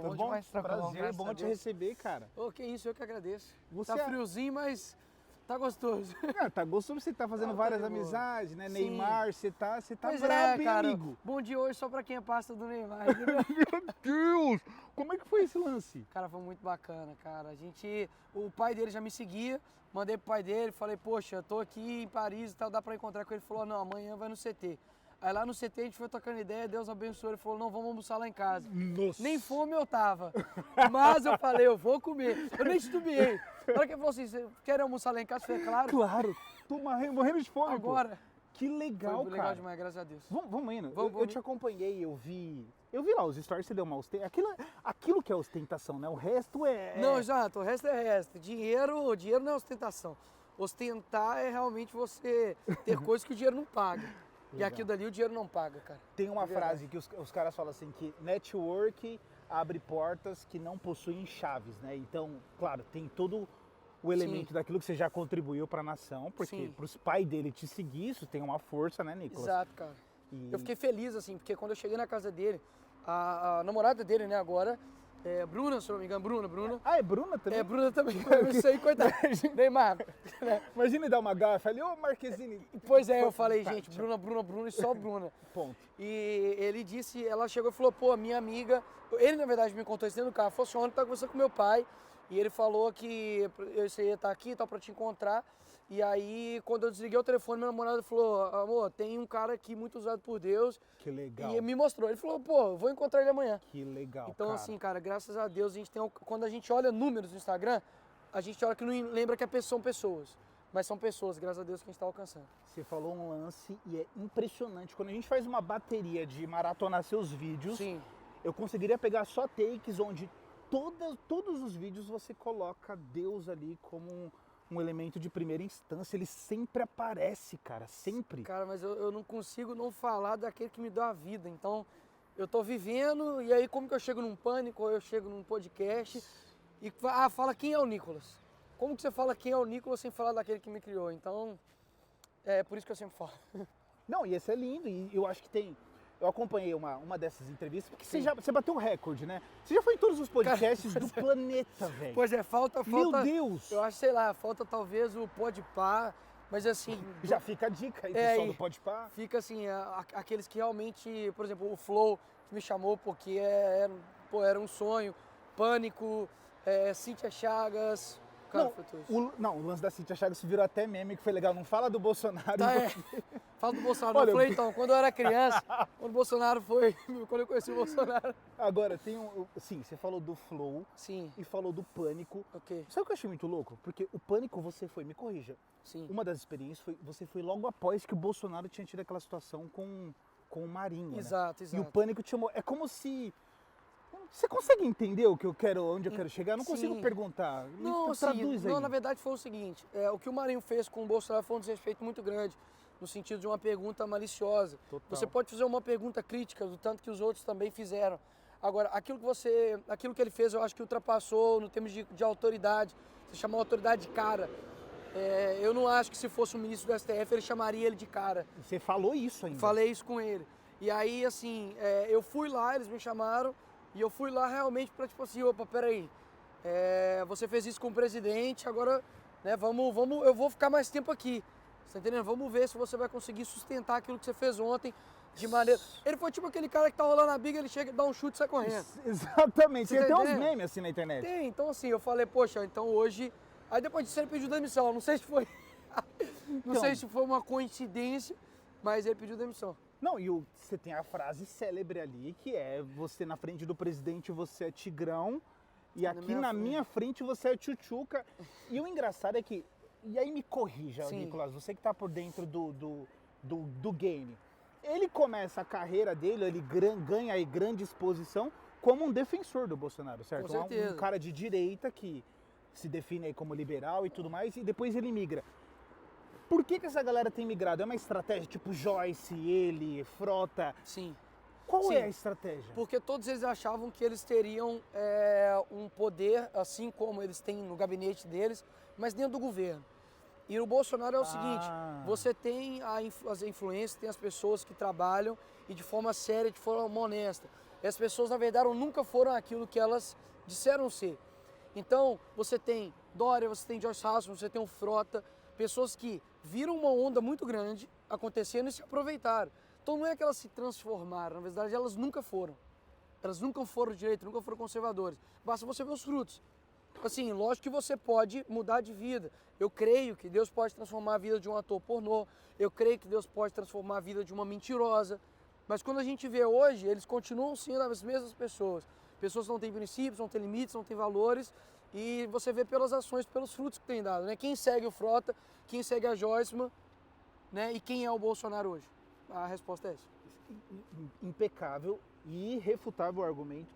bom Tudo bom? demais trocar uma Prazer, graças bom a te Deus. receber, cara. Ô, que isso, eu que agradeço. Você Tá é- friozinho, mas tá gostoso. Ah, tá gostoso, você tá fazendo Tá várias de boa. amizades, né? Sim. Neymar, você tá Pois brabo, hein, cara, amigo? bom dia hoje só pra quem é pasta do Neymar. Entendeu? Meu Deus! Como é que foi esse lance? Cara, foi muito bacana, cara. O pai dele já me seguia, mandei pro pai dele, falei, poxa, tô aqui em Paris e tal, dá pra encontrar com ele. Ele falou, não, amanhã vai no CT. Aí lá no CT a gente foi trocando ideia, Deus abençoou, ele falou, não, vamos almoçar lá em casa. Nossa! Nem fome eu tava, mas eu falei, eu vou comer. Eu nem estubiei. Na hora que ele falou assim, você quer almoçar lá em casa? Eu falei, claro. Claro! Tô morrendo de fome, pô. Agora. Que legal, Foi legal cara. demais, graças a Deus. Vamos indo. Vamos, Eu te acompanhei, eu vi lá os stories, você deu uma ostentação. Aquilo que é ostentação, né? O resto é... Não, exato, o resto é resto. Dinheiro não é ostentação. Ostentar é realmente você ter coisas que o dinheiro não paga. E Legal. aquilo dali o dinheiro não paga, cara. Tem uma É verdade. frase que os caras falam assim, que network abre portas que não possuem chaves, né? Então, claro, tem todo o elemento Sim. daquilo que você já contribuiu para a nação, porque Sim. para os pais dele te seguir, isso tem uma força, né, Nicolas? Exato, cara. E- Eu fiquei feliz, assim, porque quando eu cheguei na casa dele, a namorada dele, né, agora, Bruna, se eu não me engano, Bruna. Ah, é Bruna também? Bruna também, isso aí, coitado. Neymar. né? Imagina ele dar uma gafa ali, ô Marquezine. Pois é, eu falei, Tá, gente, tchau. Bruna e só Bruna. Ponto. E ele disse, ela chegou e falou, pô, minha amiga, ele na verdade me contou isso dentro do carro, falou assim, ontem eu tava conversando com meu pai, e ele falou que você ia estar aqui e tal pra te encontrar, e aí quando eu desliguei o telefone, meu namorado falou, amor, tem um cara aqui muito usado por Deus, Que legal. e me mostrou, ele falou, pô, eu vou encontrar ele amanhã. Que legal, Então cara. assim, cara, graças a Deus, quando a gente olha números no Instagram, a gente olha que não lembra que são pessoas, mas são pessoas, graças a Deus, que a gente tá alcançando. Você falou um lance e é impressionante. Quando a gente faz uma bateria de maratonar seus vídeos, Sim. eu conseguiria pegar só takes onde todos os vídeos você coloca Deus ali como um elemento de primeira instância. Ele sempre aparece, cara, sempre. Cara, mas eu não consigo não falar daquele que me deu a vida. Então, eu tô vivendo e aí como que eu chego num pânico, ou eu chego num podcast e fala quem é o Nicolas? Como que você fala quem é o Nicolas sem falar daquele que me criou? Então, é por isso que eu sempre falo. Não, e esse é lindo. E eu acho que tem... Eu acompanhei uma dessas entrevistas, porque Sim. você bateu o recorde, né? Você já foi em todos os podcasts do planeta, velho. Pois é, falta... Meu Deus! Eu acho, sei lá, falta talvez o Podpah, mas assim... Já fica a dica aí, É, pessoal e- do Podpah. Fica assim, aqueles que realmente, por exemplo, o Flow, que me chamou porque era um sonho, Pânico, Cíntia Chagas, cara, foi tudo isso. O lance da Cíntia Chagas virou até meme, que foi legal. Não fala do Bolsonaro. Tá, Fala do Bolsonaro. Olha, Eu falei, então, quando eu era criança, quando o Bolsonaro foi, quando eu conheci o Bolsonaro. Agora, sim, você falou do Flow Sim, e falou do Pânico. ok, Sabe o que eu achei muito louco? Porque o Pânico você foi, me corrija, sim. uma das experiências foi, você foi logo após que o Bolsonaro tinha tido aquela situação com o Marinho, né? Exato, E o exato. Pânico te chamou, é como se... Você consegue entender o que eu quero, onde eu quero chegar? Eu não consigo Sim. perguntar. Não, Traduz assim, aí. não, na verdade foi o seguinte, o que o Marinho fez com o Bolsonaro foi um desrespeito muito grande, no sentido de uma pergunta maliciosa. Total. Você pode fazer uma pergunta crítica, do tanto que os outros também fizeram. Agora, aquilo que ele fez, eu acho que ultrapassou no termos de autoridade. Você chamou a autoridade de cara. Eu não acho que se fosse um ministro do STF, ele chamaria ele de cara. Você falou isso ainda. Falei isso com ele. E aí, assim, eu fui lá, eles me chamaram, e eu fui lá realmente pra, tipo assim, opa, peraí, você fez isso com o presidente, agora, né, eu vou ficar mais tempo aqui, você tá entendendo? Vamos ver se você vai conseguir sustentar aquilo que você fez ontem, de maneira... Ele foi tipo aquele cara que tá rolando a biga, ele chega e dá um chute e sai correndo. Exatamente. Você Tem tá até uns entendendo? memes assim na internet. Tem, então assim, eu falei, poxa, então hoje... Aí depois disso ele pediu demissão, não sei se foi... não Então. sei se foi uma coincidência, mas ele pediu demissão. Não, e você tem a frase célebre ali, que é você na frente do presidente você é tigrão e aqui minha na frente. minha frente você é tchutchuca. E o engraçado é que, e aí me corrija, Sim. Nicolas, você que tá por dentro do game. Ele começa a carreira dele, ele ganha aí grande exposição como um defensor do Bolsonaro, certo? Com certeza. Um cara de direita que se define aí como liberal e tudo mais, e depois ele migra. Por que essa galera tem migrado? É uma estratégia tipo Joyce, ele, Frota? Sim. Qual Sim. é a estratégia? Porque todos eles achavam que eles teriam um poder, assim como eles têm no gabinete deles, mas dentro do governo. E o Bolsonaro é o seguinte, você tem as influências, tem as pessoas que trabalham e de forma séria, de forma honesta. Essas pessoas, na verdade, nunca foram aquilo que elas disseram ser. Então, você tem Dória, você tem Joyce Hasselman, você tem o Frota, pessoas que viram uma onda muito grande acontecendo e se aproveitaram. Então, não é que elas se transformaram, na verdade, elas nunca foram. Elas nunca foram de direita, nunca foram conservadores. Basta você ver os frutos. Assim, lógico que você pode mudar de vida. Eu creio que Deus pode transformar a vida de um ator pornô. Eu creio que Deus pode transformar a vida de uma mentirosa. Mas quando a gente vê hoje, eles continuam sendo as mesmas pessoas. Pessoas que não têm princípios, não têm limites, não têm valores. E você vê pelas ações, pelos frutos que tem dado, né? Quem segue o Frota, quem segue a Joyceman, né? E quem é o Bolsonaro hoje? A resposta é essa. Impecável e irrefutável o argumento.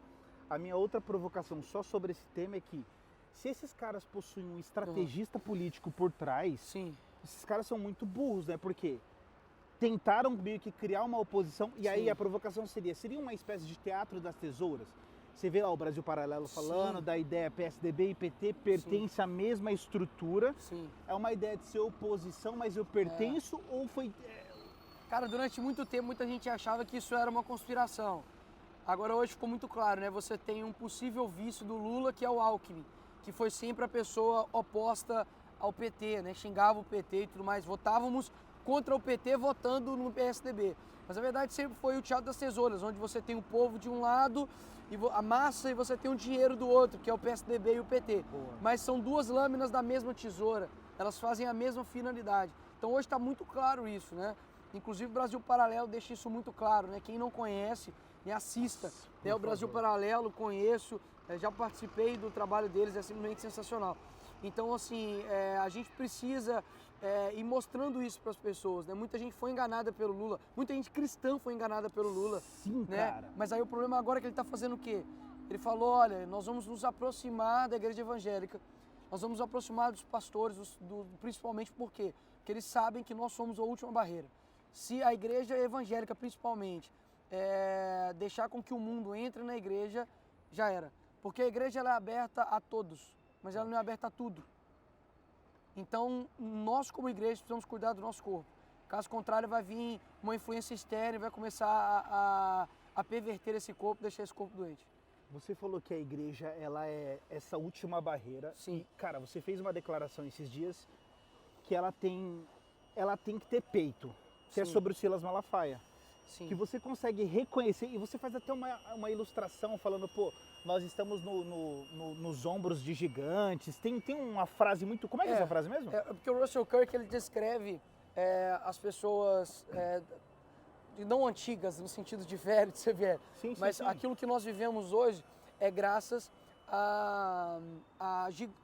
A minha outra provocação só sobre esse tema é que se esses caras possuem um estrategista político por trás, Sim. esses caras são muito burros, né? Porque tentaram meio que criar uma oposição e aí Sim. a provocação seria uma espécie de teatro das tesouras. Você vê lá o Brasil Paralelo falando Sim. da ideia PSDB e PT pertence à mesma estrutura. Sim. É uma ideia de ser oposição, mas eu pertenço ou foi... Cara, durante muito tempo muita gente achava que isso era uma conspiração. Agora hoje ficou muito claro, né? Você tem um possível vice do Lula, que é o Alckmin, que foi sempre a pessoa oposta ao PT, né? Xingava o PT e tudo mais. Votávamos contra o PT votando no PSDB. Mas a verdade sempre foi o teatro das tesouras, onde você tem o povo de um lado, e a massa, e você tem o dinheiro do outro, que é o PSDB e o PT. Boa. Mas são duas lâminas da mesma tesoura, elas fazem a mesma finalidade. Então hoje está muito claro isso, né? Inclusive o Brasil Paralelo deixa isso muito claro, né? Quem não conhece, né, assista. Né? O Brasil Paralelo, conheço, já participei do trabalho deles, é simplesmente sensacional. Então, assim, a gente precisa ir mostrando isso para as pessoas, né? Muita gente foi enganada pelo Lula, muita gente cristã foi enganada pelo Lula. Sim, né? cara. Mas aí o problema agora é que ele está fazendo o quê? Ele falou, olha, nós vamos nos aproximar da igreja evangélica, nós vamos nos aproximar dos pastores, principalmente por quê? Porque eles sabem que nós somos a última barreira. Se a igreja evangélica, principalmente, deixar com que o mundo entre na igreja, já era. Porque a igreja ela é aberta a todos, mas ela não é aberta a tudo. Então, nós como igreja precisamos cuidar do nosso corpo. Caso contrário, vai vir uma influência externa e vai começar a perverter esse corpo, deixar esse corpo doente. Você falou que a igreja ela é essa última barreira. Sim. E, cara, você fez uma declaração esses dias que ela tem que ter peito, que é Sim. sobre o Silas Malafaia. Sim. Que você consegue reconhecer, e você faz até uma ilustração falando, pô, nós estamos nos ombros de gigantes. Tem uma frase muito... Como é que é essa frase mesmo? Porque o Russell Kirk ele descreve as pessoas não antigas, no sentido de velho, de ser velho. Sim, mas sim. aquilo que nós vivemos hoje é graças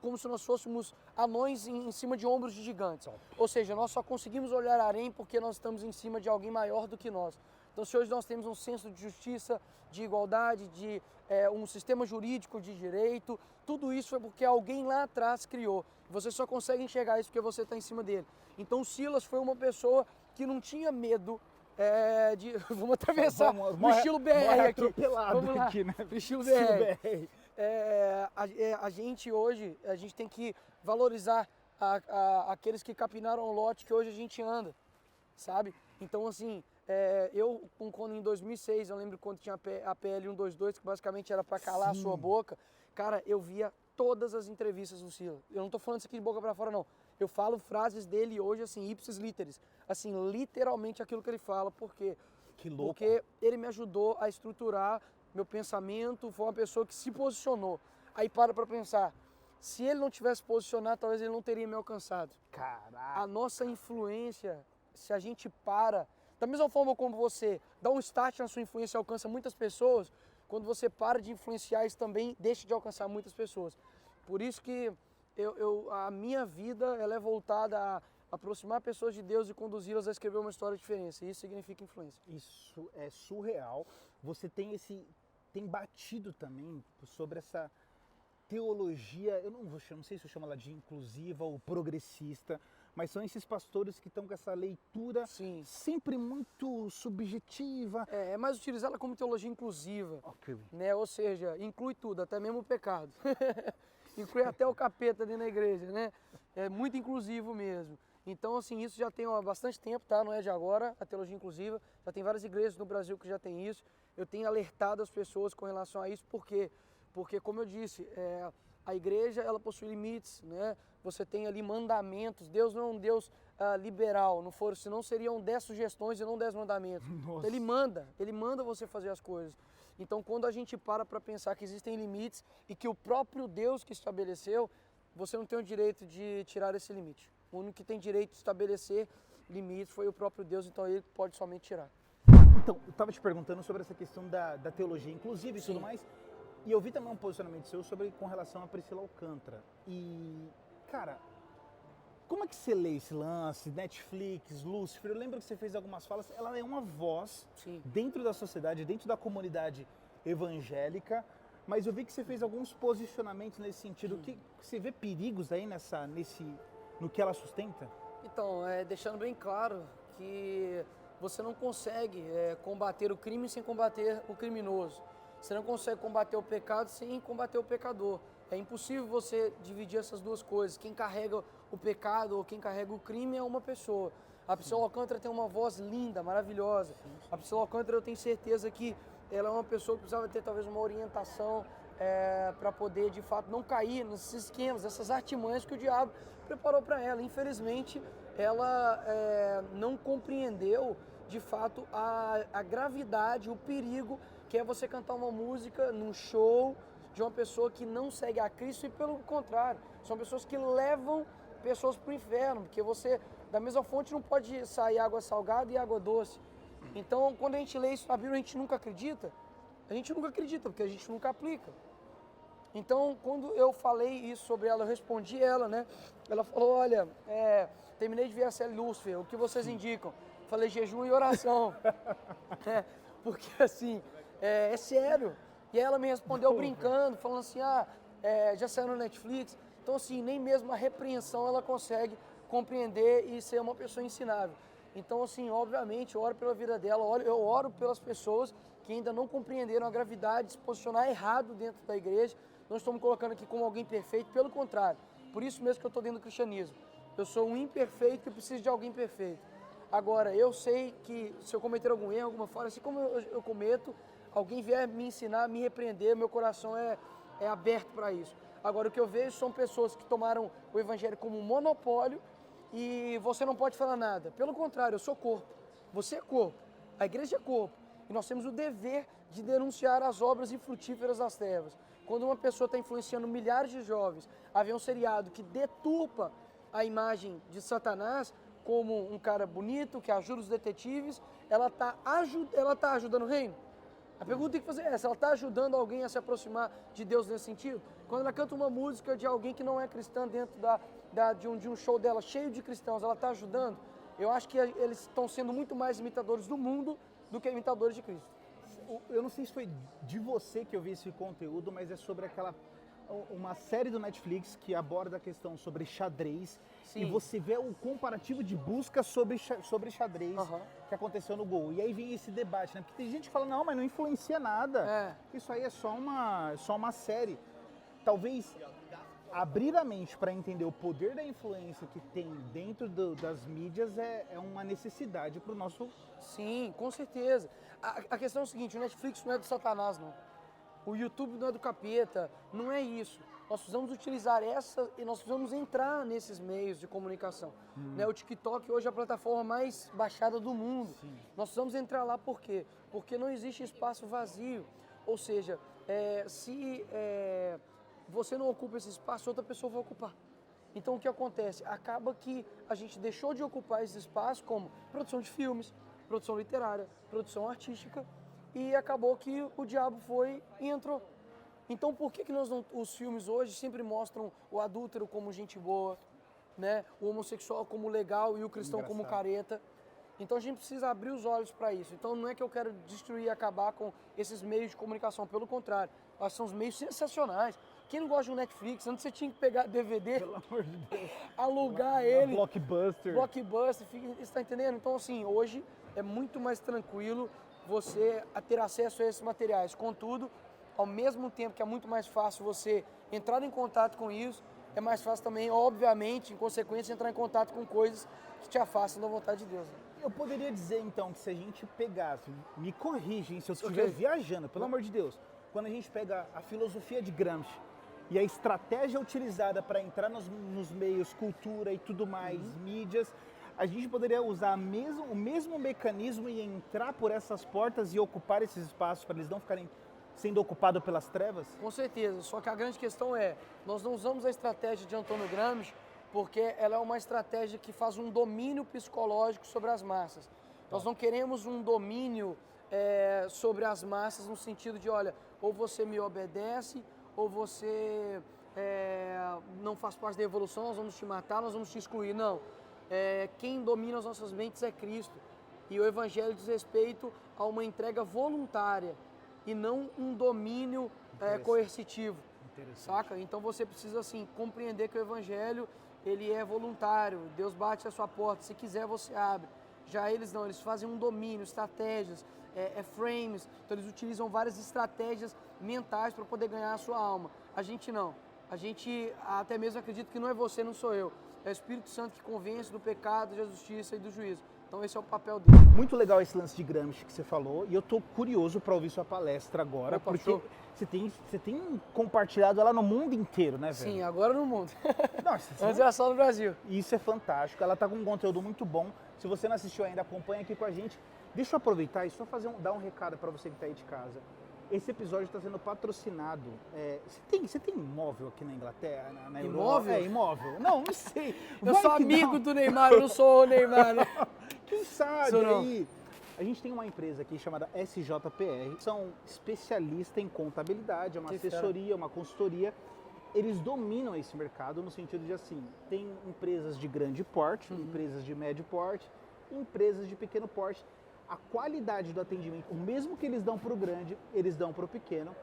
como se nós fôssemos anões em cima de ombros de gigantes. Ou seja, nós só conseguimos olhar além porque nós estamos em cima de alguém maior do que nós. Então, se hoje nós temos um senso de justiça, de igualdade, de um sistema jurídico de direito, tudo isso foi porque alguém lá atrás criou. Você só consegue enxergar isso porque você está em cima dele. Então, Silas foi uma pessoa que não tinha medo vamos atravessar no estilo BR aqui. Vamos lá, aqui, né? no estilo BR. A gente hoje, a gente tem que valorizar aqueles que capinaram o lote que hoje a gente anda, sabe? Então, assim, quando em 2006, eu lembro quando tinha a PL 122, que basicamente era para calar a sua boca, cara, eu via todas as entrevistas do Silas. Eu não tô falando isso aqui de boca para fora, não. Eu falo frases dele hoje, assim, ipsis literis. Assim, literalmente aquilo que ele fala. Por quê? Que louco. Porque ele me ajudou a estruturar meu pensamento, foi uma pessoa que se posicionou. Aí para pensar, se ele não tivesse posicionado, talvez ele não teria me alcançado. Caraca. A nossa influência, se a gente para, da mesma forma como você dá um start na sua influência e alcança muitas pessoas, quando você para de influenciar, isso também deixa de alcançar muitas pessoas. Por isso que a minha vida ela é voltada a aproximar pessoas de Deus e conduzi-las a escrever uma história de diferença. Isso significa influência. Isso é surreal. Você tem batido também sobre essa teologia, eu não sei se eu chamo ela de inclusiva ou progressista, mas são esses pastores que estão com essa leitura sempre muito subjetiva. É mais utilizada como teologia inclusiva, Okay. né? Ou seja, inclui tudo, até mesmo o pecado. Inclui até o capeta dentro da igreja, né? É muito inclusivo mesmo. Então, assim, isso já tem há bastante tempo, tá? Não é de agora, a teologia inclusiva. Já tem várias igrejas no Brasil que já tem isso. Eu tenho alertado as pessoas com relação a isso, por quê? Porque, como eu disse, a igreja, ela possui limites, né? Você tem ali mandamentos. Deus não é um Deus liberal, não for, senão seriam 10 sugestões e não 10 mandamentos. Então, ele manda você fazer as coisas. Então, quando a gente para pensar que existem limites e que o próprio Deus que estabeleceu, você não tem o direito de tirar esse limite. O único que tem direito de estabelecer limites foi o próprio Deus, então ele pode somente tirar. Então, eu estava te perguntando sobre essa questão da teologia inclusiva e tudo mais, e eu vi também um posicionamento seu com relação a Priscila Alcântara. E, cara, como é que você lê esse lance, Netflix, Lúcifer? Eu lembro que você fez algumas falas, ela é uma voz dentro da sociedade, dentro da comunidade evangélica, mas eu vi que você fez alguns posicionamentos nesse sentido. Que você vê perigos aí no que ela sustenta? Então, deixando bem claro que você não consegue combater o crime sem combater o criminoso. Você não consegue combater o pecado sem combater o pecador. É impossível você dividir essas duas coisas. Quem carrega o pecado ou quem carrega o crime é uma pessoa. A Priscila Alcântara tem uma voz linda, maravilhosa. A Priscila Alcântara, eu tenho certeza que ela é uma pessoa que precisava ter talvez uma orientação para poder, de fato, não cair nesses esquemas, essas artimanhas que o diabo preparou para ela. Infelizmente, ela não compreendeu, de fato, a gravidade, o perigo que é você cantar uma música num show de uma pessoa que não segue a Cristo e, pelo contrário, são pessoas que levam pessoas para o inferno, porque você, da mesma fonte, não pode sair água salgada e água doce. Então, quando a gente lê isso na Bíblia, a gente nunca acredita, porque a gente nunca aplica. Então, quando eu falei isso sobre ela, eu respondi ela, né? Ela falou, olha, terminei de ver a série Lúcifer, o que vocês indicam? Falei, jejum e oração. Porque, assim, é sério. E ela me respondeu brincando, falando assim, já saiu no Netflix. Então, assim, nem mesmo a repreensão ela consegue compreender e ser uma pessoa ensinável. Então, assim, obviamente, eu oro pela vida dela, eu oro pelas pessoas que ainda não compreenderam a gravidade de se posicionar errado dentro da igreja. Não estou me colocando aqui como alguém perfeito, pelo contrário. Por isso mesmo que eu estou dentro do cristianismo. Eu sou um imperfeito que precisa de alguém perfeito. Agora, eu sei que se eu cometer algum erro, alguma falha, assim como eu cometo, alguém vier me ensinar, me repreender, meu coração é aberto para isso. Agora, o que eu vejo são pessoas que tomaram o evangelho como um monopólio e você não pode falar nada. Pelo contrário, eu sou corpo, você é corpo, a igreja é corpo. E nós temos o dever de denunciar as obras infrutíferas das trevas. Quando uma pessoa está influenciando milhares de jovens a ver um seriado que deturpa a imagem de Satanás como um cara bonito, que ajuda os detetives, ela tá ajudando o reino? A pergunta tem que fazer é essa, ela está ajudando alguém a se aproximar de Deus nesse sentido? Quando ela canta uma música de alguém que não é cristã dentro de um show dela cheio de cristãos, ela está ajudando? Eu acho que eles estão sendo muito mais imitadores do mundo do que imitadores de Cristo. Eu não sei se foi de você que eu vi esse conteúdo, mas é sobre uma série do Netflix que aborda a questão sobre xadrez. Sim. E você vê o comparativo de busca sobre xadrez que aconteceu no Gol. E aí vem esse debate, né? Porque tem gente que fala, não, mas não influencia nada. Isso aí é só uma série. Talvez abrir a mente para entender o poder da influência que tem dentro das mídias é uma necessidade para o nosso... Sim, com certeza. A questão é o seguinte, o Netflix não é do Satanás, não. O YouTube não é do capeta, não é isso. Nós precisamos utilizar e nós precisamos entrar nesses meios de comunicação. Né? O TikTok hoje é a plataforma mais baixada do mundo. Sim. Nós precisamos entrar lá por quê? Porque não existe espaço vazio. Ou seja, se você não ocupa esse espaço, outra pessoa vai ocupar. Então o que acontece? Acaba que a gente deixou de ocupar esse espaço como produção de filmes, produção literária, produção artística, e acabou que o diabo foi e entrou. Então por que os filmes hoje sempre mostram o adúltero como gente boa, né? O homossexual como legal e o cristão como careta? Então a gente precisa abrir os olhos para isso. Então não é que eu quero destruir e acabar com esses meios de comunicação, pelo contrário, elas são os meios sensacionais. Quem não gosta de um Netflix, antes você tinha que pegar DVD, pelo amor de Deus, alugar ele. Blockbuster, você está entendendo? Então assim, hoje é muito mais tranquilo você ter acesso a esses materiais. Contudo, ao mesmo tempo que é muito mais fácil você entrar em contato com isso, é mais fácil também, obviamente, em consequência, entrar em contato com coisas que te afastam da vontade de Deus. Né? Eu poderia dizer, então, que se a gente pegasse, me corrigem se eu estiver viajando, pelo amor de Deus, quando a gente pega a filosofia de Gramsci e a estratégia utilizada para entrar nos meios, cultura e tudo mais, mídias, a gente poderia usar o mesmo mecanismo e entrar por essas portas e ocupar esses espaços para eles não ficarem sendo ocupados pelas trevas? Com certeza, só que a grande questão é, nós não usamos a estratégia de Antônio Gramsci porque ela é uma estratégia que faz um domínio psicológico sobre as massas. Nós não queremos um domínio sobre as massas no sentido de, olha, ou você me obedece, ou você não faz parte da evolução, nós vamos te matar, nós vamos te excluir. Não. Quem domina as nossas mentes é Cristo. E o Evangelho diz respeito a uma entrega voluntária e não um domínio coercitivo, saca? Então você precisa assim compreender que o Evangelho ele é voluntário. Deus bate a sua porta, se quiser você abre. Já eles não, eles fazem um domínio, estratégias, frames. Então eles utilizam várias estratégias mentais para poder ganhar a sua alma. A gente não. A gente até mesmo acredita que não é você, não sou eu. É o Espírito Santo que convence do pecado, da justiça e do juízo. Então esse é o papel dele. Muito legal esse lance de Gramsci que você falou e eu tô curioso para ouvir sua palestra agora, Opa, porque você tem compartilhado ela no mundo inteiro, né, velho? Sim, agora no mundo. Nossa, antes era só no Brasil. Isso é fantástico, ela tá com um conteúdo muito bom. Se você não assistiu ainda, acompanha aqui com a gente. Deixa eu aproveitar e só dar um recado para você que tá aí de casa. Esse episódio está sendo patrocinado. Você tem imóvel aqui na Inglaterra? Na imóvel? Europa? Imóvel. Não sei. Eu sou amigo do Neymar, eu não sou o Neymar, né? Quem sabe aí? A gente tem uma empresa aqui chamada SJPR. São especialistas em contabilidade, é uma assessoria, uma consultoria. Eles dominam esse mercado no sentido de assim, tem empresas de grande porte, empresas de médio porte, empresas de pequeno porte. A qualidade do atendimento, o mesmo que eles dão para o grande, eles dão para o pequeno.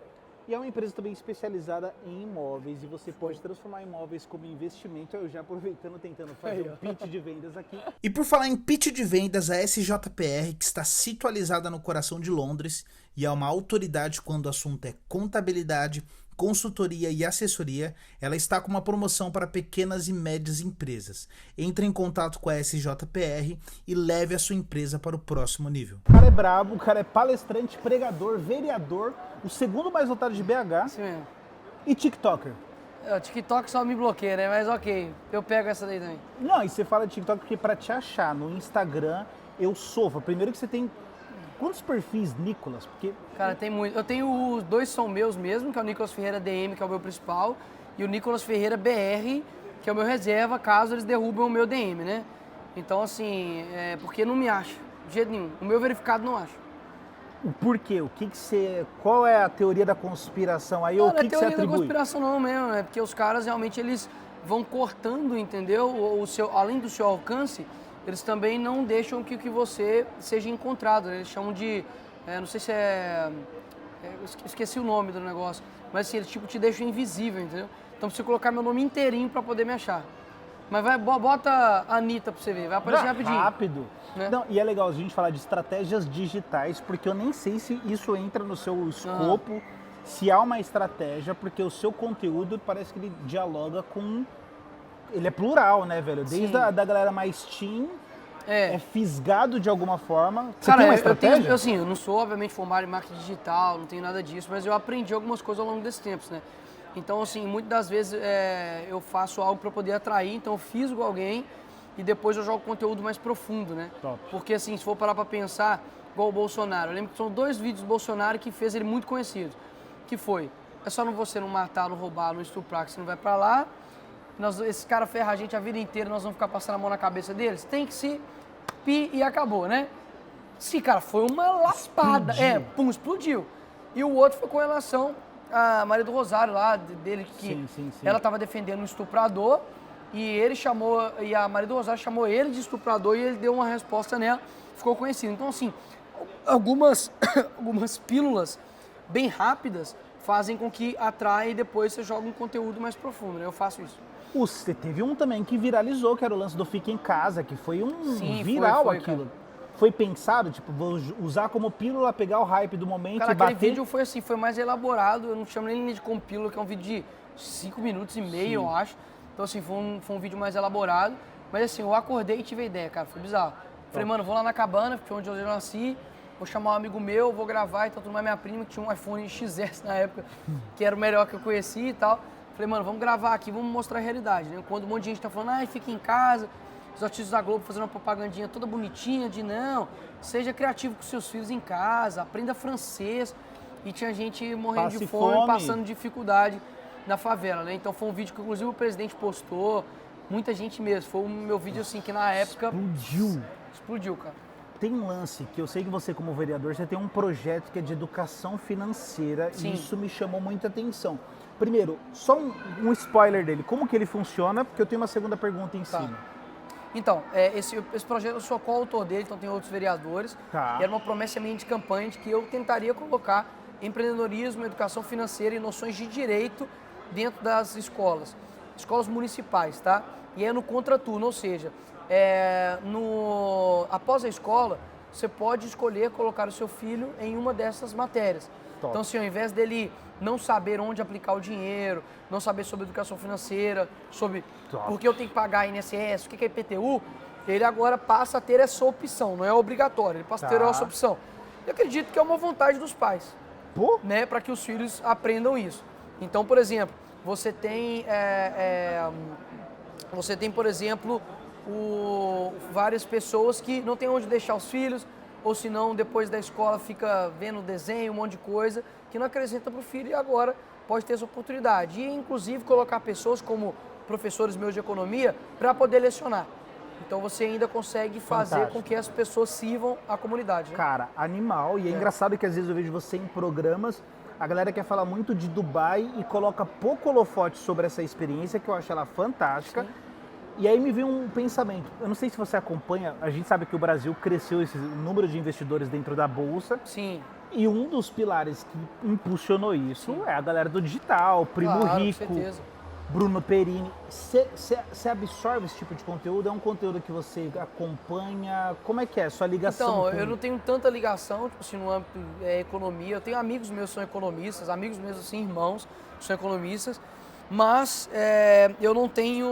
E é uma empresa também especializada em imóveis e você pode transformar imóveis como investimento. Eu já aproveitando, tentando fazer um pitch de vendas aqui. E por falar em pitch de vendas, a SJPR, que está situalizada no coração de Londres e é uma autoridade quando o assunto é contabilidade, consultoria e assessoria, ela está com uma promoção para pequenas e médias empresas. Entre em contato com a SJPR e leve a sua empresa para o próximo nível. O cara é brabo, o cara é palestrante, pregador, vereador, o segundo mais votado de BH. Sim mesmo. E TikToker. O TikTok só me bloqueia, né? Mas ok, eu pego essa daí também. Não, e você fala de TikTok porque para te achar no Instagram, eu sofro. Primeiro que você tem... Quantos perfis, Nicolas? Porque... Cara, tem muito. Eu tenho os dois são meus mesmo, que é o Nicolas Ferreira DM, que é o meu principal, e o Nicolas Ferreira BR, que é o meu reserva, caso eles derrubem o meu DM, né? Então, assim, porque não me acha, de jeito nenhum. O meu verificado não acha. O porquê? Qual é a teoria da conspiração aí? Ou o que você atribui? Não é teoria da conspiração não mesmo, é porque os caras realmente eles vão cortando, entendeu? Além do seu alcance, eles também não deixam que você seja encontrado. Eles chamam de, não sei se esqueci o nome do negócio, mas assim, eles tipo te deixam invisível, entendeu? Então precisa colocar meu nome inteirinho para poder me achar. Mas bota a Anitta pra você ver, vai aparecer rapidinho. Rápido. Né? Não, e é legal a gente falar de estratégias digitais, porque eu nem sei se isso entra no seu escopo, se há uma estratégia, porque o seu conteúdo parece que ele dialoga com... Ele é plural, né, velho? Desde a da galera mais teen, é fisgado de alguma forma. Você tem uma estratégia? Eu não sou, obviamente, formado em marketing digital, não tenho nada disso, mas eu aprendi algumas coisas ao longo desses tempos, né? Então, assim, muitas das vezes eu faço algo para poder atrair, então eu fisgo alguém e depois eu jogo conteúdo mais profundo, né? Top. Porque, assim, se for parar para pensar, igual o Bolsonaro, eu lembro que são 2 vídeos do Bolsonaro que fez ele muito conhecido, que foi, é só você não matar, não roubar, não estuprar, que você não vai para lá. Esse cara ferra a gente a vida inteira, nós vamos ficar passando a mão na cabeça deles? Tem que se e acabou, né? Sim, cara, foi uma lapada. Explodiu. E o outro foi com relação à Maria do Rosário lá, dele, que sim. ela estava defendendo um estuprador e a Maria do Rosário chamou ele de estuprador e ele deu uma resposta nela, ficou conhecido. Então, assim, algumas pílulas bem rápidas fazem com que atraia e depois você joga um conteúdo mais profundo, né? Eu faço isso. Você teve um também que viralizou, que era o lance do Fica em Casa, que foi viral foi, aquilo. Cara. Foi pensado, tipo, vou usar como pílula, pegar o hype do momento cara, e bater? Aquele vídeo foi assim, foi mais elaborado, eu não chamo nem de como pílula, que é um vídeo de 5 minutos e meio, eu acho. Então, assim, foi um vídeo mais elaborado. Mas, assim, eu acordei e tive a ideia, cara. Foi bizarro. Falei, mano, vou lá na cabana, que foi onde eu nasci. Vou chamar um amigo meu, vou gravar. Então, tudo mais minha prima, que tinha um iPhone XS na época, que era o melhor que eu conhecia e tal. Falei, mano, vamos gravar aqui, vamos mostrar a realidade, né? Quando um monte de gente tá falando, fica em casa, os artistas da Globo fazendo uma propagandinha toda bonitinha de não, seja criativo com seus filhos em casa, aprenda francês. E tinha gente morrendo de fome, passando dificuldade na favela, né? Então foi um vídeo que inclusive o presidente postou, muita gente mesmo. Foi o meu vídeo assim que na época... Explodiu, cara. Tem um lance que eu sei que você como vereador, você tem um projeto que é de educação financeira. Sim. E isso me chamou muita atenção. Primeiro, só um spoiler dele, como que ele funciona, porque eu tenho uma segunda pergunta em cima. Então, esse projeto eu sou coautor dele, então tem outros vereadores. Tá. E era uma promessa minha de campanha de que eu tentaria colocar empreendedorismo, educação financeira e noções de direito dentro das escolas municipais, tá? E é no contraturno, ou seja, após a escola, você pode escolher colocar o seu filho em uma dessas matérias. Top. Então, assim, ao invés dele não saber onde aplicar o dinheiro, não saber sobre educação financeira, sobre por que eu tenho que pagar INSS, o que é IPTU, ele agora passa a ter essa opção, não é obrigatório, ele passa a ter essa opção. Eu acredito que é uma vontade dos pais, né, para que os filhos aprendam isso. Então, por exemplo, você tem, por exemplo, várias pessoas que não têm onde deixar os filhos, ou se não, depois da escola fica vendo desenho, um monte de coisa, que não acrescenta para o filho e agora pode ter essa oportunidade. E, inclusive, colocar pessoas como professores meus de economia para poder lecionar. Então, você ainda consegue fazer com que as pessoas sirvam à comunidade. Né? Cara, animal. E é engraçado que, às vezes, eu vejo você em programas, a galera quer falar muito de Dubai e coloca pouco holofote sobre essa experiência, que eu acho ela fantástica. Sim. E aí me veio um pensamento, eu não sei se você acompanha, a gente sabe que o Brasil cresceu esse número de investidores dentro da Bolsa. Sim. E um dos pilares que impulsionou isso é a galera do digital, Primo Rico, Bruno Perini. Você absorve esse tipo de conteúdo? É um conteúdo que você acompanha? Como é que é a sua ligação? Então, eu não tenho tanta ligação, tipo assim, no âmbito economia. Eu tenho amigos meus que são economistas, amigos meus, assim, irmãos que são economistas. Mas eu não tenho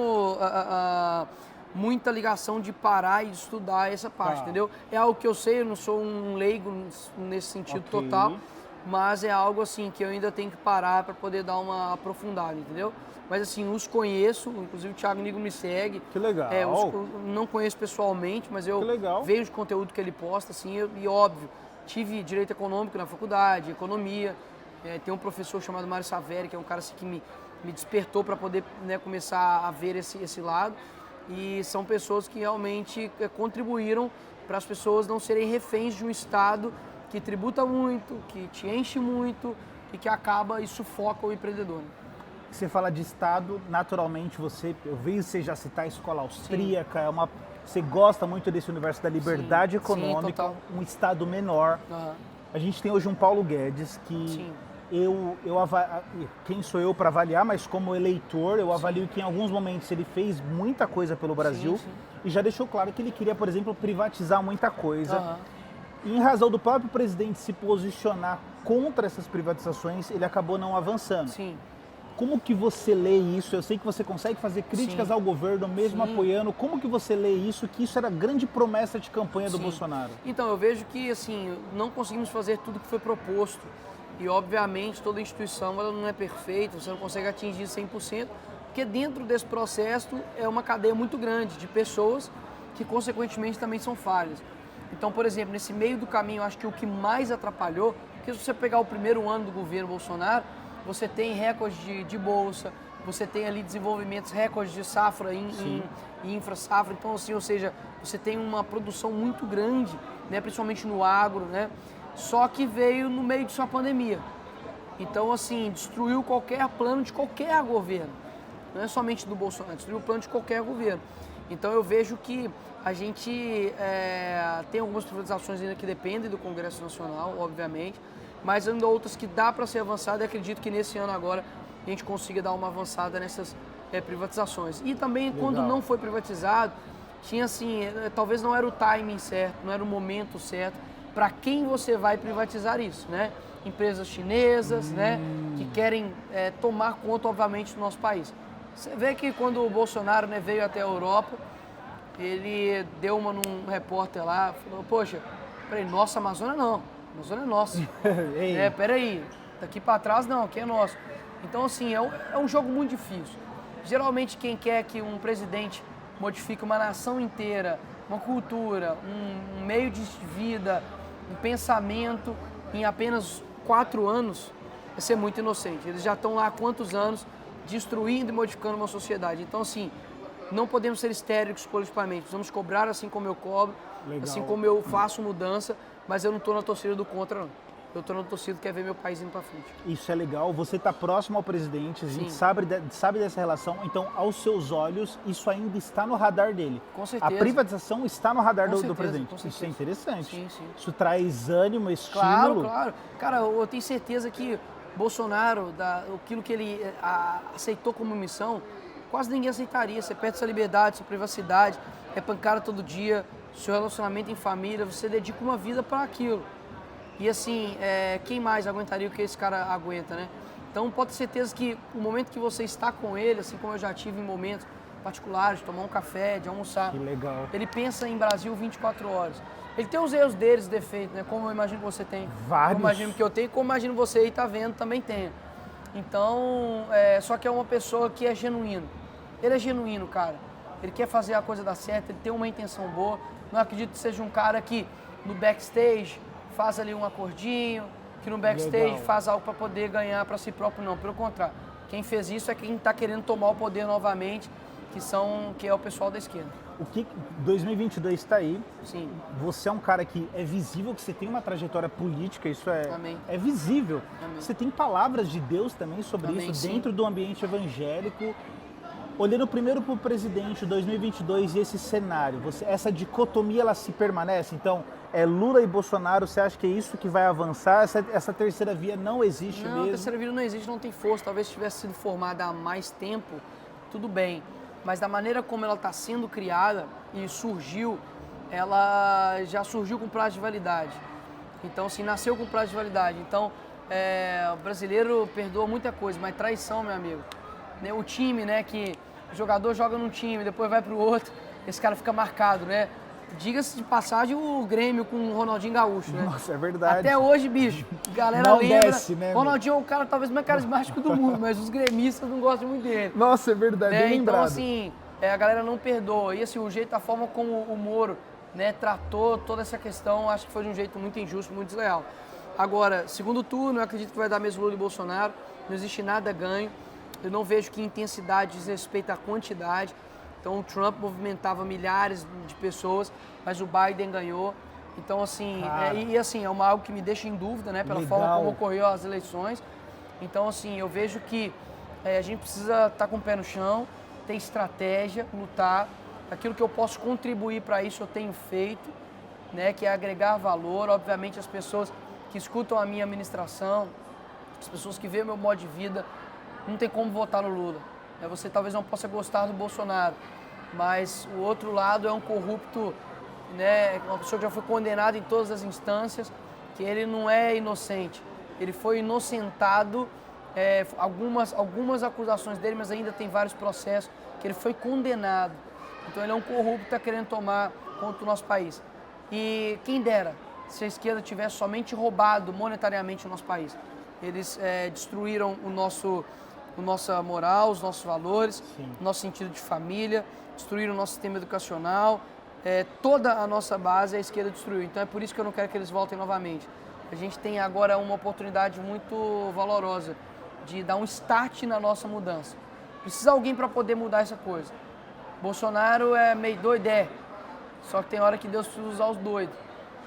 muita ligação de parar e de estudar essa parte, entendeu? É algo que eu sei, eu não sou um leigo nesse sentido total, mas é algo assim que eu ainda tenho que parar para poder dar uma aprofundada, entendeu? Mas assim, os conheço, inclusive o Thiago Nigro me segue. Que legal. Não conheço pessoalmente, mas eu vejo o conteúdo que ele posta, assim, e óbvio, tive direito econômico na faculdade, economia, tem um professor chamado Mário Saveri, que é um cara assim, que me despertou para poder, né, começar a ver esse lado, e são pessoas que realmente contribuíram para as pessoas não serem reféns de um Estado que tributa muito, que te enche muito e que acaba e sufoca o empreendedor. Né? Você fala de Estado, naturalmente eu vejo você já citar a escola austríaca, você gosta muito desse universo da liberdade econômica, um Estado menor. A gente tem hoje um Paulo Guedes que... quem sou eu para avaliar, mas como eleitor, eu avalio que em alguns momentos ele fez muita coisa pelo Brasil e já deixou claro que ele queria, por exemplo, privatizar muita coisa. E em razão do próprio presidente se posicionar contra essas privatizações, ele acabou não avançando. Sim. Como que você lê isso? Eu sei que você consegue fazer críticas ao governo, mesmo apoiando. Como que você lê isso? Que isso era a grande promessa de campanha do Bolsonaro. Então, eu vejo que assim, não conseguimos fazer tudo que foi proposto. E, obviamente, toda instituição ela não é perfeita, você não consegue atingir 100%, porque dentro desse processo é uma cadeia muito grande de pessoas que, consequentemente, também são falhas. Então, por exemplo, nesse meio do caminho, eu acho que o que mais atrapalhou, porque se você pegar o primeiro ano do governo Bolsonaro, você tem recordes de bolsa, você tem ali desenvolvimentos, recordes de safra em infra-safra, então, assim, ou seja, você tem uma produção muito grande, né, principalmente no agro, né? Só que veio no meio disso a pandemia. Então, assim, destruiu qualquer plano de qualquer governo. Não é somente do Bolsonaro, destruiu o plano de qualquer governo. Então, eu vejo que a gente tem algumas privatizações ainda que dependem do Congresso Nacional, obviamente, mas ainda outras que dá para ser avançada e acredito que nesse ano agora a gente consiga dar uma avançada nessas privatizações. E também, quando não foi privatizado, tinha assim, talvez não era o timing certo, não era o momento certo, para quem você vai privatizar isso, né? Empresas chinesas, né? Que querem tomar conta, obviamente, do nosso país. Você vê que quando o Bolsonaro, né, veio até a Europa, ele deu uma num repórter lá, falou, poxa, peraí, nossa Amazônia não, a Amazônia é nossa. Peraí, daqui para trás não, aqui é nosso. Então, assim, é um jogo muito difícil. Geralmente quem quer que um presidente modifique uma nação inteira, uma cultura, um meio de vida, um pensamento em apenas 4 anos, vai ser muito inocente. Eles já estão lá há quantos anos destruindo e modificando uma sociedade. Então, assim, não podemos ser histéricos politicamente. Precisamos cobrar assim como eu cobro, Legal. assim como eu faço mudança, mas eu não estou na torcida do contra, não. Eu estou na torcida que quer ver meu país indo para frente. Isso é legal, você está próximo ao presidente, a gente sabe dessa relação, então, aos seus olhos, isso ainda está no radar dele. Com certeza. A privatização está no radar do presidente. Com certeza. Isso é interessante. Sim. Isso traz ânimo, estímulo. Claro. Cara, eu tenho certeza que Bolsonaro, aquilo que ele aceitou como missão, quase ninguém aceitaria. Você perde sua liberdade, sua privacidade, é pancada todo dia, seu relacionamento em família, você dedica uma vida para aquilo. E assim, quem mais aguentaria o que esse cara aguenta, né? Então pode ter certeza que o momento que você está com ele, assim como eu já tive em momentos particulares, de tomar um café, de almoçar. Que legal. Ele pensa em Brasil 24 horas. Ele tem os erros deles, defeitos, né? Como eu imagino que você tem. Vários. Como eu imagino que eu tenho, como eu imagino você aí tá vendo também tem. Então, só que é uma pessoa que é genuíno. Ele é genuíno, cara. Ele quer fazer a coisa dar certo, ele tem uma intenção boa. Não acredito que seja um cara que no backstage faz ali um acordinho, que no backstage Legal. faz algo para poder ganhar para si próprio, não. Pelo contrário, quem fez isso é quem está querendo tomar o poder novamente, que é o pessoal da esquerda. O que 2022 está aí. Sim. Você é um cara que é visível, que você tem uma trajetória política, isso Amém. é visível. Amém. Você tem palavras de Deus também sobre Amém, isso, sim. dentro do ambiente evangélico. Olhando primeiro para o presidente 2022 e esse cenário, essa dicotomia ela se permanece? Então, Lula e Bolsonaro, você acha que é isso que vai avançar? Essa terceira via não existe Não, mesmo? a terceira via não existe, não tem força. Talvez se tivesse sido formada há mais tempo, tudo bem. Mas da maneira como ela está sendo criada e surgiu, ela já surgiu com prazo de validade. Então, assim, nasceu com prazo de validade. Então, o brasileiro perdoa muita coisa, mas traição, meu amigo. O time, né, que o jogador joga num time, depois vai pro outro, esse cara fica marcado, né? Diga-se de passagem o Grêmio com o Ronaldinho Gaúcho, né? Nossa, é verdade. Até hoje, bicho, a galera não lembra. desce, né, Ronaldinho é o cara talvez mais carismático do mundo, mas os gremistas não gostam muito dele. Nossa, é verdade, bem lembrado. Então, assim, a galera não perdoa. E assim, o jeito, a forma como o Moro, né, tratou toda essa questão, acho que foi de um jeito muito injusto, muito desleal. Agora, segundo turno, eu acredito que vai dar mesmo Lula e Bolsonaro, não existe nada ganho. Eu não vejo que intensidade diz respeito à quantidade. Então o Trump movimentava milhares de pessoas, mas o Biden ganhou. Então assim, é algo que me deixa em dúvida, né, pela Legal. forma como ocorreu as eleições. Então assim, eu vejo que a gente precisa estar com o pé no chão, ter estratégia, lutar. Aquilo que eu posso contribuir para isso eu tenho feito, né, que é agregar valor. Obviamente as pessoas que escutam a minha administração, as pessoas que veem o meu modo de vida, não tem como votar no Lula. Você talvez não possa gostar do Bolsonaro, mas o outro lado é um corrupto, né, uma pessoa que já foi condenada em todas as instâncias, que ele não é inocente. Ele foi inocentado, algumas acusações dele, mas ainda tem vários processos, que ele foi condenado. Então ele é um corrupto que está querendo tomar conta do nosso país. E quem dera se a esquerda tivesse somente roubado monetariamente o nosso país. Eles destruíram nossa moral, os nossos valores, o nosso sentido de família, destruíram o nosso sistema educacional, toda a nossa base a esquerda destruiu. Então é por isso que eu não quero que eles voltem novamente. A gente tem agora uma oportunidade muito valorosa de dar um start na nossa mudança. Precisa alguém para poder mudar essa coisa. Bolsonaro é meio doido, só que tem hora que Deus precisa usar os doidos.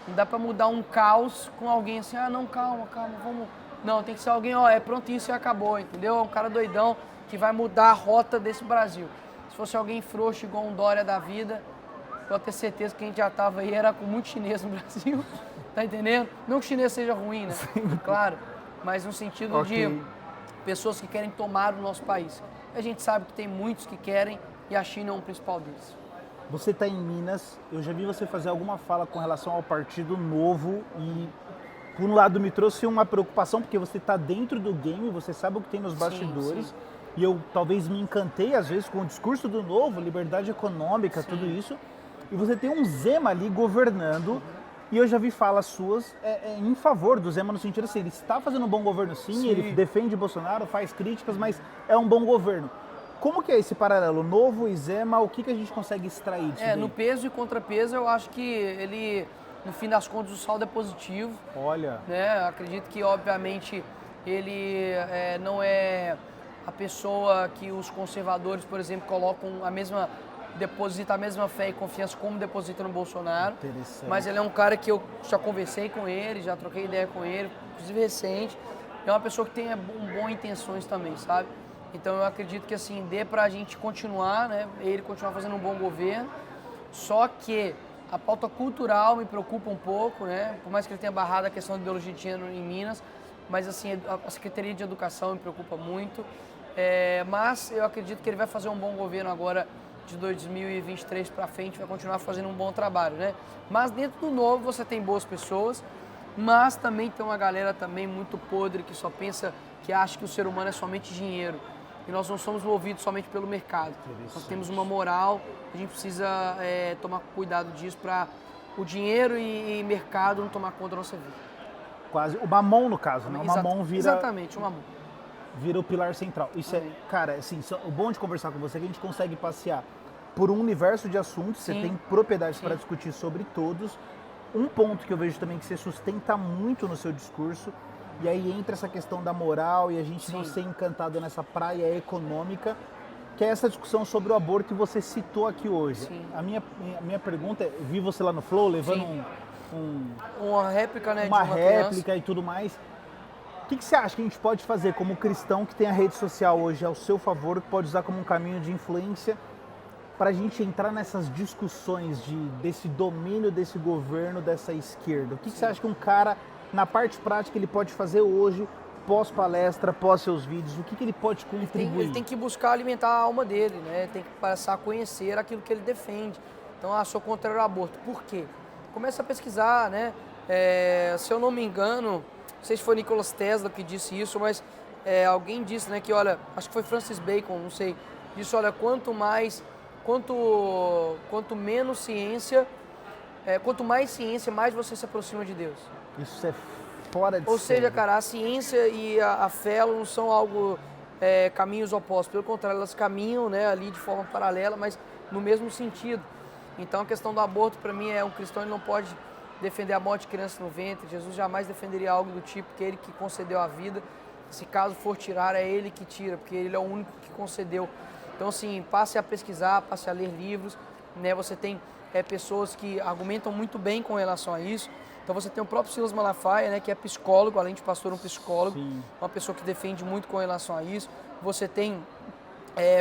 Não dá para mudar um caos com alguém assim, não, calma, vamos... Não, tem que ser alguém, pronto, isso e acabou, entendeu? É um cara doidão que vai mudar a rota desse Brasil. Se fosse alguém frouxo igual um Dória da vida, pode ter certeza que a gente já tava aí, era com muito chinês no Brasil, tá entendendo? Não que o chinês seja ruim, né? Sim. Claro, mas no sentido de pessoas que querem tomar o nosso país. A gente sabe que tem muitos que querem e a China é um principal deles. Você está em Minas, eu já vi você fazer alguma fala com relação ao Partido Novo e... Por um lado, me trouxe uma preocupação, porque você está dentro do game, você sabe o que tem nos bastidores. Sim. E eu talvez me encantei, às vezes, com o discurso do Novo, liberdade econômica, tudo isso. E você tem um Zema ali governando, e eu já vi falas suas em favor do Zema, no sentido assim, ele está fazendo um bom governo sim, ele defende Bolsonaro, faz críticas, mas é um bom governo. Como que é esse paralelo? Novo e Zema, o que a gente consegue extrair disso daí? No peso e contrapeso, eu acho que ele, no fim das contas, o saldo é positivo. Olha. Né? Acredito que, obviamente, ele não é a pessoa que os conservadores, por exemplo, deposita a mesma fé e confiança como deposita no Bolsonaro. Mas ele é um cara que eu já conversei com ele, já troquei ideia com ele, inclusive recente. É uma pessoa que tem boas intenções também, sabe? Então eu acredito que assim, dê pra gente continuar, né? Ele continuar fazendo um bom governo. Só que a pauta cultural me preocupa um pouco, né? Por mais que ele tenha barrado a questão da ideologia de gênero em Minas, mas assim, a Secretaria de Educação me preocupa muito. Mas eu acredito que ele vai fazer um bom governo agora de 2023 para frente, vai continuar fazendo um bom trabalho, né? Mas dentro do Novo você tem boas pessoas, mas também tem uma galera também muito podre que só pensa, que acha que o ser humano é somente dinheiro. E nós não somos movidos somente pelo mercado. Nós temos uma moral, a gente precisa tomar cuidado disso para o dinheiro e mercado não tomar conta da nossa vida. Quase, o mamão no caso, né? O mamão vira... Exatamente, o mamão. Vira o pilar central. Isso cara, assim, o bom de conversar com você é que a gente consegue passear por um universo de assuntos, você tem propriedades para discutir sobre todos. Um ponto que eu vejo também que você sustenta muito no seu discurso, e aí entra essa questão da moral e a gente não ser encantado nessa praia econômica, que é essa discussão sobre o aborto que você citou aqui hoje. A minha pergunta é, eu vi você lá no Flow levando uma réplica, né, uma de uma réplica criança. e tudo mais. O que você acha que a gente pode fazer como cristão que tem a rede social hoje ao seu favor, que pode usar como um caminho de influência para a gente entrar nessas discussões desse domínio desse governo, dessa esquerda? O que você acha que um cara, na parte prática, ele pode fazer hoje, pós-palestra, pós seus vídeos? O que ele pode contribuir? Ele tem que buscar alimentar a alma dele, né? Tem que passar a conhecer aquilo que ele defende. Então, sou contrário ao aborto. Por quê? Começa a pesquisar, né? Se eu não me engano, não sei se foi Nicholas Tesla que disse isso, mas alguém disse, né, que, olha, acho que foi Francis Bacon, não sei, disse, olha, quanto mais ciência, mais você se aproxima de Deus. Isso é fora de Ou seja, série. cara, a ciência e a fé elas não são caminhos opostos, pelo contrário, elas caminham, né, ali de forma paralela, mas no mesmo sentido. Então a questão do aborto, para mim, um cristão ele não pode defender a morte de criança no ventre. Jesus jamais defenderia algo do tipo, que ele que concedeu a vida. Se caso for tirar, é ele que tira, porque ele é o único que concedeu. Então, assim, passe a pesquisar, passe a ler livros, né? Você tem pessoas que argumentam muito bem com relação a isso. Então, você tem o próprio Silas Malafaia, né, que é psicólogo, além de pastor, um psicólogo, uma pessoa que defende muito com relação a isso. Você tem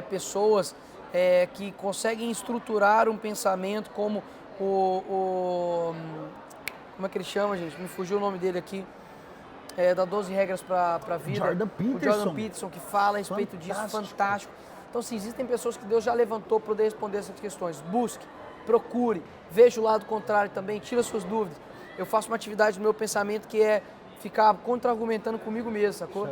pessoas que conseguem estruturar um pensamento como como é que ele chama, gente? Me fugiu o nome dele aqui. Da 12 regras para a vida. Jordan Peterson. O Jordan Peterson, que fala a respeito disso, fantástico. Então, assim, existem pessoas que Deus já levantou para poder responder essas questões. Busque, procure, veja o lado contrário também, tira suas dúvidas. Eu faço uma atividade no meu pensamento que é ficar contra-argumentando comigo mesmo, sacou?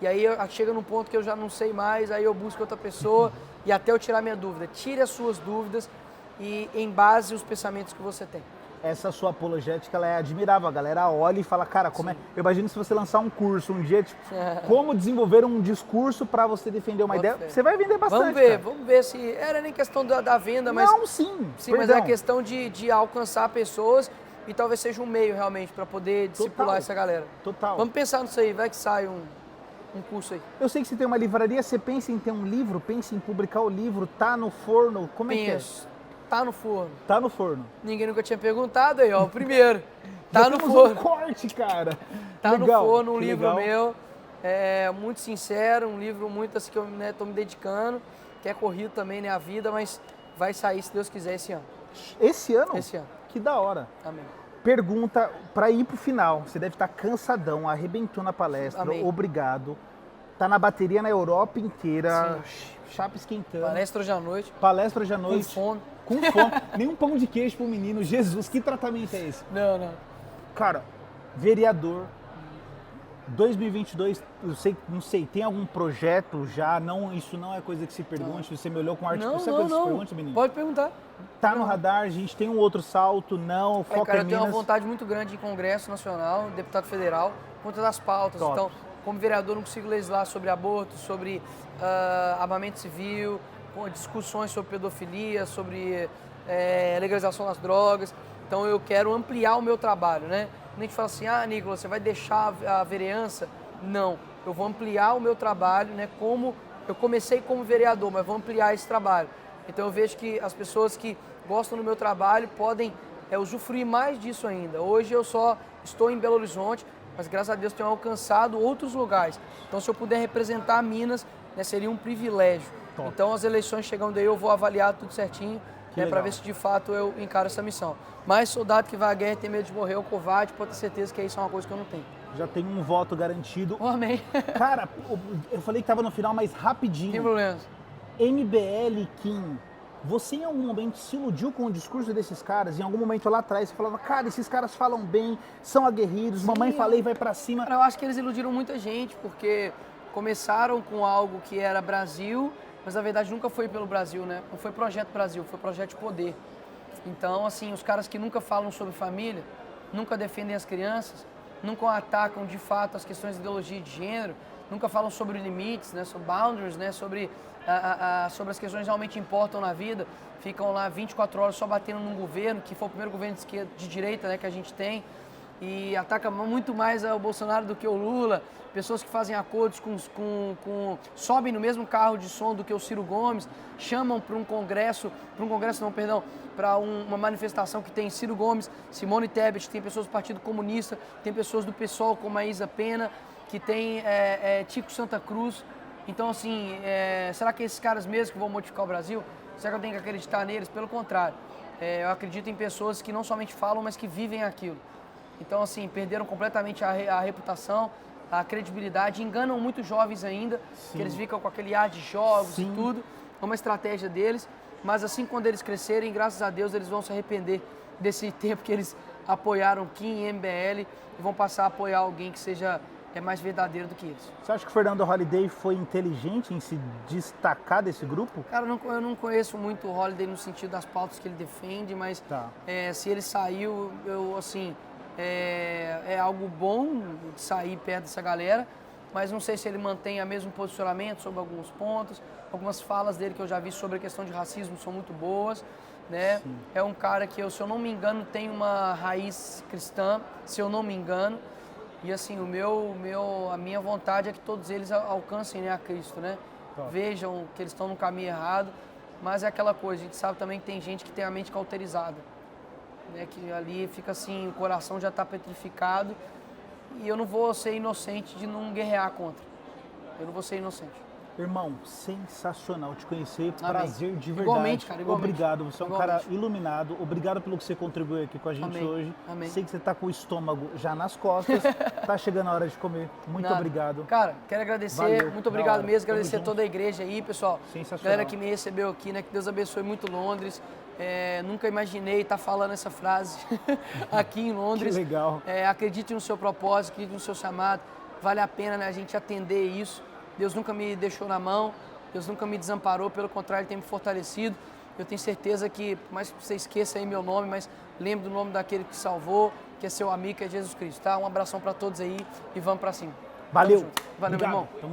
E aí chega num ponto que eu já não sei mais, aí eu busco outra pessoa e até eu tirar minha dúvida. Tire as suas dúvidas e embase os pensamentos que você tem. Essa sua apologética, ela é admirável. A galera olha e fala, cara, como é... Eu imagino se você lançar um curso um dia, tipo, como desenvolver um discurso para você defender uma ideia, você vai vender bastante, Vamos ver se... Era nem questão da venda, mas... Não, sim. Mas é questão de alcançar pessoas e talvez seja um meio, realmente, para poder discipular essa galera. Total. Vamos pensar nisso aí, vai que sai um curso aí. Eu sei que você tem uma livraria, você pensa em ter um livro, pensa em publicar o livro, tá no forno, como é que é? Tá no forno. Tá no forno. Ninguém nunca tinha perguntado aí, ó. O primeiro. Tá no forno. Um corte, cara. Tá legal, no forno um livro legal. meu. Muito sincero, um livro muito assim que eu tô me dedicando. Que é corrido também, né? A vida, mas vai sair, se Deus quiser, esse ano. Esse ano? Esse ano. Que da hora. Amém. Pergunta pra ir pro final. Você deve estar cansadão, arrebentou na palestra. Amém. Obrigado. Tá na bateria na Europa inteira. Sim. Chapa esquentando. Palestra hoje à noite. Palestra hoje à noite. Com fome. Com fome. Nem um pão de queijo pro menino. Jesus, que tratamento é esse? Não. Cara, vereador, 2022, não sei, tem algum projeto já? Não, isso não é coisa que se pergunte. Você me olhou com arte. Não, Você é não, coisa que se não. pergunte, menino? Pode perguntar. Tá no radar, a gente tem um outro salto, não, foca Cara, em eu tenho uma Minas. vontade muito grande em Congresso Nacional, deputado federal, por conta das pautas. Top. Então, como vereador, não consigo legislar sobre aborto, sobre armamento civil, com discussões sobre pedofilia, sobre legalização das drogas. Então, eu quero ampliar o meu trabalho, né? A gente fala assim, Nicolas, você vai deixar a vereança? Não, eu vou ampliar o meu trabalho, né? Como eu comecei como vereador, mas vou ampliar esse trabalho. Então eu vejo que as pessoas que gostam do meu trabalho podem usufruir mais disso ainda. Hoje eu só estou em Belo Horizonte, mas graças a Deus tenho alcançado outros lugares. Então se eu puder representar Minas, né, seria um privilégio. Top. Então as eleições chegando aí, eu vou avaliar tudo certinho, né, para ver se de fato eu encaro essa missão. Mas soldado que vai à guerra e tem medo de morrer, é o covarde, pode ter certeza que isso é uma coisa que eu não tenho. Já tem um voto garantido. Oh, amém. Cara, eu falei que tava no final, mas rapidinho. Sem problemas. MBL Kim, você em algum momento se iludiu com o discurso desses caras? Em algum momento lá atrás você falava, cara, esses caras falam bem, são aguerridos, mamãe falei, vai pra cima. Cara, eu acho que eles iludiram muita gente, porque começaram com algo que era Brasil, mas na verdade nunca foi pelo Brasil, né? Não foi projeto Brasil, foi projeto de poder. Então, assim, os caras que nunca falam sobre família, nunca defendem as crianças, nunca atacam de fato as questões de ideologia de gênero, nunca falam sobre limites, né, sobre boundaries, né, sobre as questões que realmente importam na vida, ficam lá 24 horas só batendo num governo, que foi o primeiro governo de esquerda, de direita, né, que a gente tem, e ataca muito mais o Bolsonaro do que o Lula, pessoas que fazem acordos sobem no mesmo carro de som do que o Ciro Gomes, chamam para uma manifestação que tem Ciro Gomes, Simone Tebet, tem pessoas do Partido Comunista, tem pessoas do PSOL como a Isa Pena, que tem Tico Santa Cruz. Então, assim, será que esses caras mesmo que vão modificar o Brasil? Será que eu tenho que acreditar neles? Pelo contrário, eu acredito em pessoas que não somente falam, mas que vivem aquilo. Então, assim, perderam completamente a reputação, a credibilidade, enganam muito jovens ainda, que eles ficam com aquele ar de jogos e tudo, é uma estratégia deles, mas assim, quando eles crescerem, graças a Deus, eles vão se arrepender desse tempo que eles apoiaram Kim e MBL e vão passar a apoiar alguém que seja mais verdadeiro do que eles. Você acha que o Fernando Holliday foi inteligente em se destacar desse grupo? Cara, eu não conheço muito o Holliday no sentido das pautas que ele defende, mas se ele saiu, é algo bom de sair perto dessa galera, mas não sei se ele mantém o mesmo posicionamento sobre alguns pontos. Algumas falas dele que eu já vi sobre a questão de racismo são muito boas, né? Sim. É um cara que, se eu não me engano, tem uma raiz cristã, se eu não me engano. E assim, a minha vontade é que todos eles alcancem, né, a Cristo, né? Vejam que eles estão no caminho errado, mas é aquela coisa, a gente sabe também que tem gente que tem a mente cauterizada, né, que ali fica assim, o coração já está petrificado, e eu não vou ser inocente de não guerrear contra. Eu não vou ser inocente. Irmão, sensacional te conhecer, Amém. Prazer de verdade. Igualmente, cara, igualmente. Obrigado, você é um cara iluminado, obrigado pelo que você contribuiu aqui com a gente hoje. Amém. Sei que você tá com o estômago já nas costas, tá chegando a hora de comer. Muito obrigado. Cara, quero agradecer, valeu, muito obrigado mesmo, Tamo agradecer junto. toda a igreja aí, pessoal. Sensacional. Galera que me recebeu aqui, né, que Deus abençoe muito Londres. Nunca imaginei estar falando essa frase aqui em Londres. Que legal. Acredite no seu propósito, acredite no seu chamado. Vale a pena, né, a gente atender isso. Deus nunca me deixou na mão, Deus nunca me desamparou, pelo contrário, Ele tem me fortalecido. Eu tenho certeza que, por mais que você esqueça aí meu nome, mas lembre do nome daquele que salvou, que é seu amigo, que é Jesus Cristo, tá? Um abração para todos aí e vamos para cima. Valeu. Valeu, obrigado. meu irmão. Tamo junto.